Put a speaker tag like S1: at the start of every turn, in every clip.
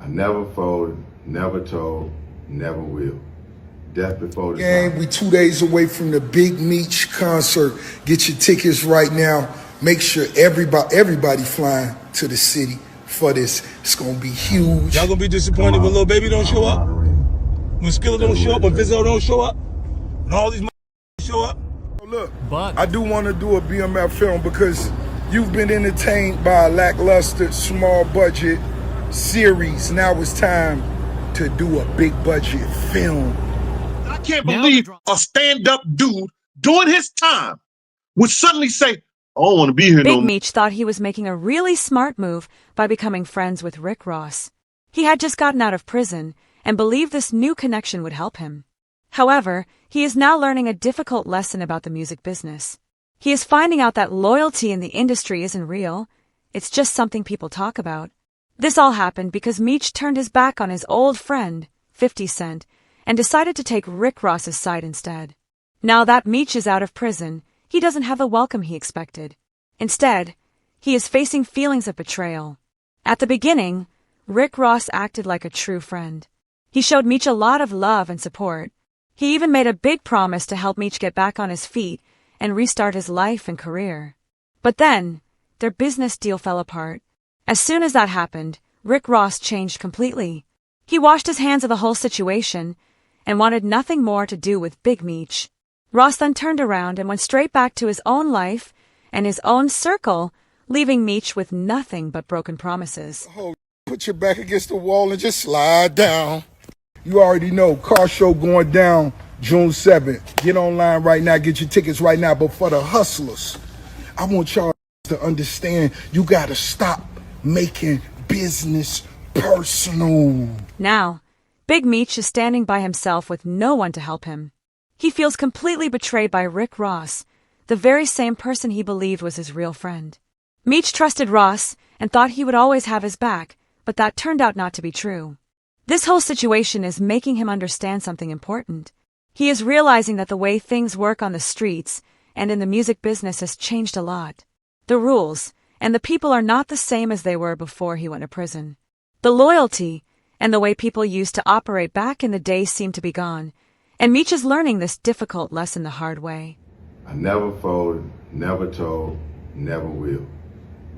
S1: I never folded, never told, never will. Death before the
S2: Gang, we 2 days away from the Big Meech concert. Get your tickets right now. Make sure everybody flying to the city for this. It's gonna be huge.
S3: Y'all gonna be disappointed when Lil Baby don't show up? When Skilla don't show up? When Vizzo don't show up? When all these show up?
S2: Look, I do want to do a BMF film because you've been entertained by a lackluster, small budget series. Now it's time to do a big budget film.
S4: I can't believe a stand-up dude doing his time would suddenly say, I don't want to be here no more.
S5: Big Meech thought he was making a really smart move by becoming friends with Rick Ross. He had just gotten out of prison and believed this new connection would help him. However, he is now learning a difficult lesson about the music business. He is finding out that loyalty in the industry isn't real. It's just something people talk about. This all happened because Meech turned his back on his old friend, 50 Cent, and decided to take Rick Ross's side instead. Now that Meech is out of prison, he doesn't have the welcome he expected. Instead, he is facing feelings of betrayal. At the beginning, Rick Ross acted like a true friend. He showed Meech a lot of love and support. He even made a big promise to help Meech get back on his feet and restart his life and career. But then, their business deal fell apart. As soon as that happened, Rick Ross changed completely. He washed his hands of the whole situation and wanted nothing more to do with Big Meech. Ross then turned around and went straight back to his own life and his own circle, leaving Meech with nothing but broken promises.
S2: Put your back against the wall and just slide down. You already know, car show going down June 7th. Get online right now, get your tickets right now. But for the hustlers, I want y'all to understand you gotta stop making business personal.
S5: Now, Big Meech is standing by himself with no one to help him. He feels completely betrayed by Rick Ross, the very same person he believed was his real friend. Meech trusted Ross and thought he would always have his back, but that turned out not to be true. This whole situation is making him understand something important. He is realizing that the way things work on the streets and in the music business has changed a lot. The rules and the people are not the same as they were before he went to prison. The loyalty and the way people used to operate back in the day seem to be gone, and Meech is learning this difficult lesson the hard way.
S1: I never folded, never told, never will.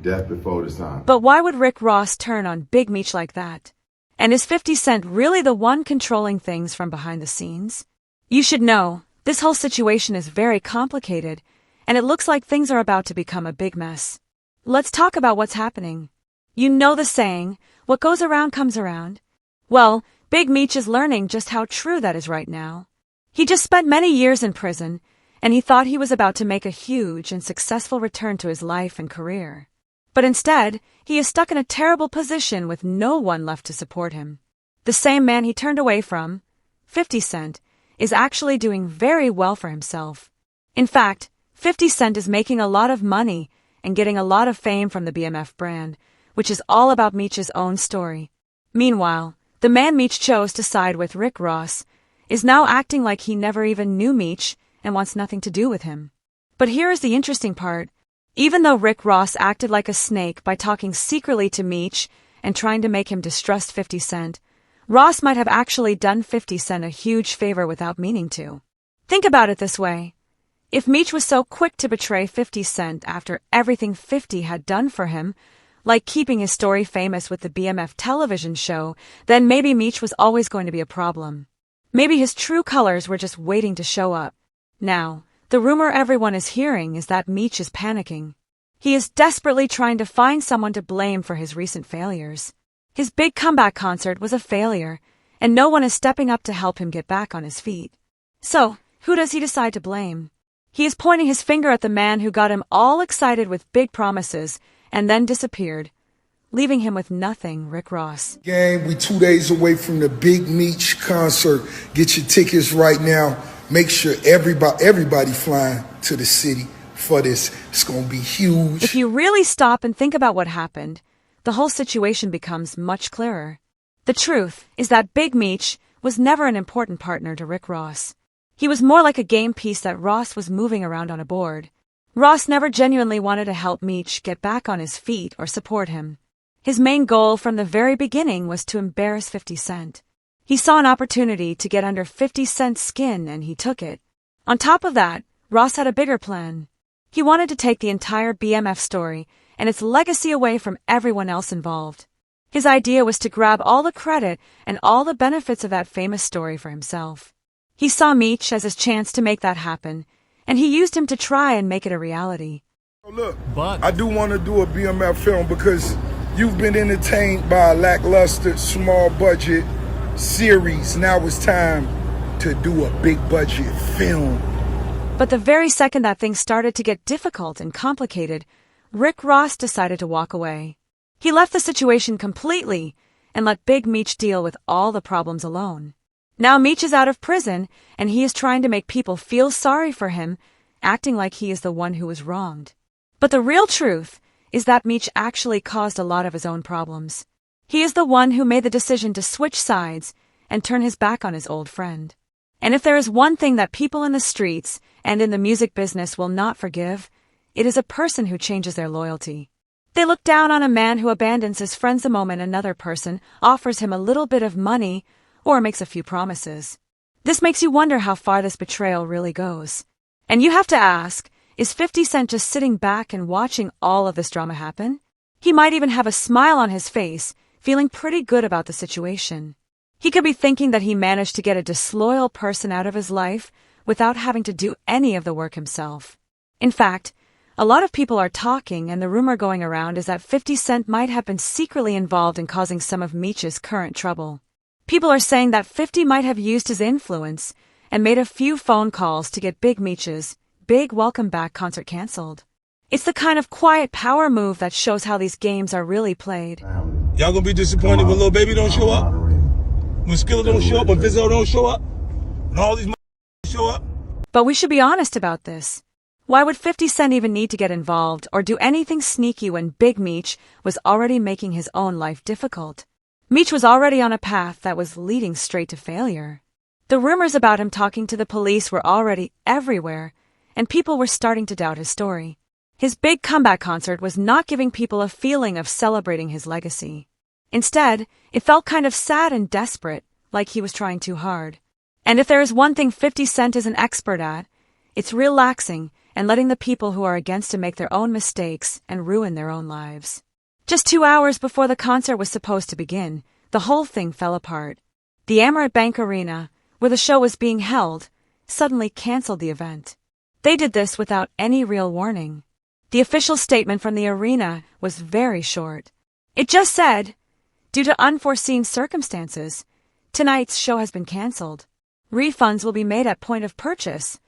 S1: Death before the time.
S5: But why would Rick Ross turn on Big Meech like that? And is 50 Cent really the one controlling things from behind the scenes? You should know, this whole situation is very complicated, and it looks like things are about to become a big mess. Let's talk about what's happening. You know the saying, what goes around comes around. Well, Big Meech is learning just how true that is right now. He just spent many years in prison, and he thought he was about to make a huge and successful return to his life and career. But instead, he is stuck in a terrible position with no one left to support him. The same man he turned away from, 50 Cent, is actually doing very well for himself. In fact, 50 Cent is making a lot of money and getting a lot of fame from the BMF brand, which is all about Meech's own story. Meanwhile, the man Meech chose to side with, Rick Ross, is now acting like he never even knew Meech and wants nothing to do with him. But here is the interesting part. Even though Rick Ross acted like a snake by talking secretly to Meech and trying to make him distrust 50 Cent, Ross might have actually done 50 Cent a huge favor without meaning to. Think about it this way. If Meech was so quick to betray 50 Cent after everything 50 had done for him, like keeping his story famous with the BMF television show, then maybe Meech was always going to be a problem. Maybe his true colors were just waiting to show up. Now, the rumor everyone is hearing is that Meech is panicking. He is desperately trying to find someone to blame for his recent failures. His big comeback concert was a failure, and no one is stepping up to help him get back on his feet. So, who does he decide to blame? He is pointing his finger at the man who got him all excited with big promises and then disappeared, leaving him with nothing, Rick Ross.
S2: Gang, we 2 days away from the Big Meech concert. Get your tickets right now. Make sure everybody flying to the city for this. It's gonna be huge.
S5: If you really stop and think about what happened, the whole situation becomes much clearer. The truth is that Big Meech was never an important partner to Rick Ross. He was more like a game piece that Ross was moving around on a board. Ross never genuinely wanted to help Meech get back on his feet or support him. His main goal from the very beginning was to embarrass 50 Cent. He saw an opportunity to get under 50 Cent's skin and he took it. On top of that, Ross had a bigger plan. He wanted to take the entire BMF story and its legacy away from everyone else involved. His idea was to grab all the credit and all the benefits of that famous story for himself. He saw Meech as his chance to make that happen, and he used him to try and make it a reality.
S2: Look, I do want to do a BMF film because you've been entertained by a lackluster, small budget series. Now it's time to do a big budget film.
S5: But the very second that things started to get difficult and complicated, Rick Ross decided to walk away. He left the situation completely and let Big Meech deal with all the problems alone. Now Meech is out of prison and he is trying to make people feel sorry for him, acting like he is the one who was wronged. But the real truth is that Meech actually caused a lot of his own problems. He is the one who made the decision to switch sides and turn his back on his old friend. And if there is one thing that people in the streets and in the music business will not forgive, it is a person who changes their loyalty. They look down on a man who abandons his friends the moment another person offers him a little bit of money or makes a few promises. This makes you wonder how far this betrayal really goes. And you have to ask, is 50 Cent just sitting back and watching all of this drama happen? He might even have a smile on his face, feeling pretty good about the situation. He could be thinking that he managed to get a disloyal person out of his life without having to do any of the work himself. In fact, a lot of people are talking, and the rumor going around is that 50 Cent might have been secretly involved in causing some of Meech's current trouble. People are saying that 50 might have used his influence and made a few phone calls to get Big Meech's big welcome back concert canceled. It's the kind of quiet power move that shows how these games are really played.
S3: Y'all gonna be disappointed when Lil Baby don't show up? When Skilla don't show up? When Vizzo don't show up? When all these show up?
S5: But we should be honest about this. Why would 50 Cent even need to get involved or do anything sneaky when Big Meech was already making his own life difficult? Meech was already on a path that was leading straight to failure. The rumors about him talking to the police were already everywhere, and people were starting to doubt his story. His big comeback concert was not giving people a feeling of celebrating his legacy. Instead, it felt kind of sad and desperate, like he was trying too hard. And if there is one thing 50 Cent is an expert at, it's relaxing and letting the people who are against him make their own mistakes and ruin their own lives. Just 2 hours before the concert was supposed to begin, the whole thing fell apart. The Amaret Bank Arena, where the show was being held, suddenly canceled the event. They did this without any real warning. The official statement from the arena was very short. It just said, "Due to unforeseen circumstances, tonight's show has been canceled. Refunds will be made at point of purchase."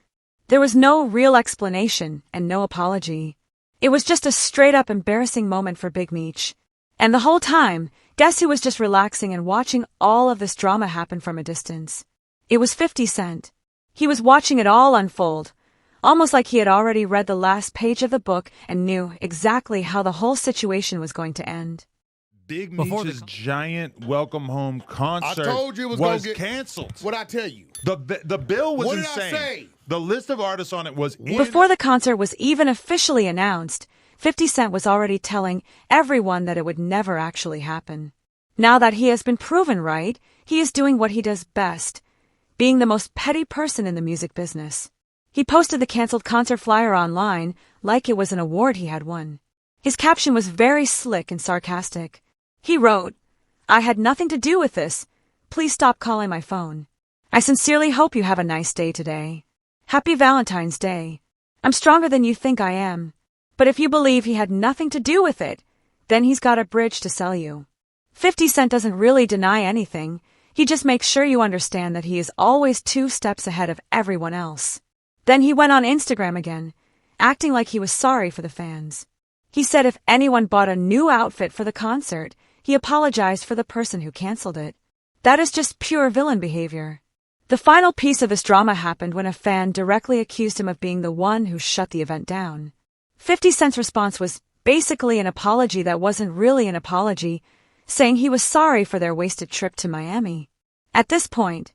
S5: There was no real explanation and no apology. It was just a straight-up embarrassing moment for Big Meech. And the whole time, guess who was just relaxing and watching all of this drama happen from a distance? It was 50 Cent. He was watching it all unfold, almost like he had already read the last page of the book and knew exactly how the whole situation was going to end.
S6: Big Meech's giant welcome home concert
S7: I told you it was gonna get
S6: canceled.
S7: What'd I tell you?
S6: The bill was
S7: What did
S6: insane.
S7: I say?
S6: The list of artists on it was
S5: Before the concert was even officially announced, 50 Cent was already telling everyone that it would never actually happen. Now that he has been proven right, he is doing what he does best, being the most petty person in the music business. He posted the canceled concert flyer online like it was an award he had won. His caption was very slick and sarcastic. He wrote, "I had nothing to do with this. Please stop calling my phone. I sincerely hope you have a nice day today. Happy Valentine's Day. I'm stronger than you think I am. But if you believe he had nothing to do with it, then he's got a bridge to sell you." 50 Cent doesn't really deny anything. He just makes sure you understand that he is always 2 steps ahead of everyone else. Then he went on Instagram again, acting like he was sorry for the fans. He said if anyone bought a new outfit for the concert, he apologized for the person who canceled it. That is just pure villain behavior. The final piece of this drama happened when a fan directly accused him of being the one who shut the event down. 50 Cent's response was basically an apology that wasn't really an apology, saying he was sorry for their wasted trip to Miami. At this point,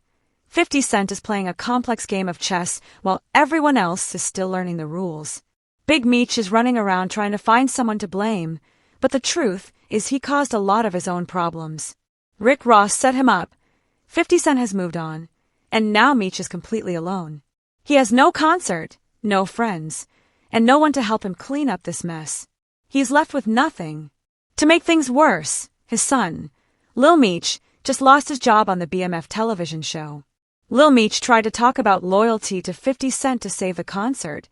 S5: 50 Cent is playing a complex game of chess while everyone else is still learning the rules. Big Meech is running around trying to find someone to blame, but the truth is he caused a lot of his own problems. Rick Ross set him up. 50 Cent has moved on, and now Meech is completely alone. He has no concert, no friends, and no one to help him clean up this mess. He's left with nothing. To make things worse, his son, Lil Meech, just lost his job on the BMF television show. Lil Meech tried to talk about loyalty to 50 Cent to save the concert,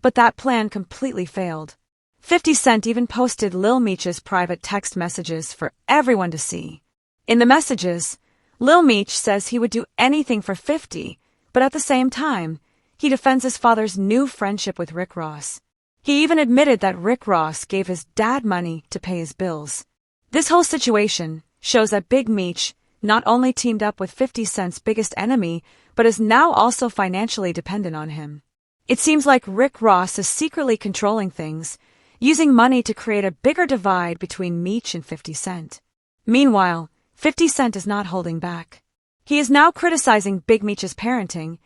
S5: but that plan completely failed. 50 Cent even posted Lil Meech's private text messages for everyone to see. In the messages, Lil Meech says he would do anything for 50, but at the same time, he defends his father's new friendship with Rick Ross. He even admitted that Rick Ross gave his dad money to pay his bills. This whole situation shows that Big Meech not only teamed up with 50 Cent's biggest enemy, but is now also financially dependent on him. It seems like Rick Ross is secretly controlling things, using money to create a bigger divide between Meech and 50 Cent. Meanwhile, 50 Cent is not holding back. He is now criticizing Big Meech's parenting,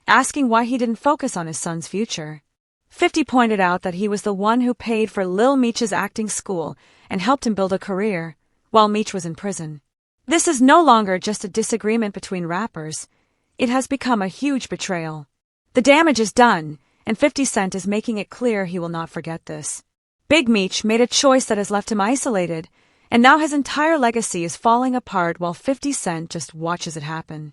S5: asking why he didn't focus on his son's future. 50 pointed out that he was the one who paid for Lil Meech's acting school and helped him build a career, while Meech was in prison. This is no longer just a disagreement between rappers. It has become a huge betrayal. The damage is done, and 50 Cent is making it clear he will not forget this. Big Meech made a choice that has left him isolated, and now his entire legacy is falling apart while 50 Cent just watches it happen.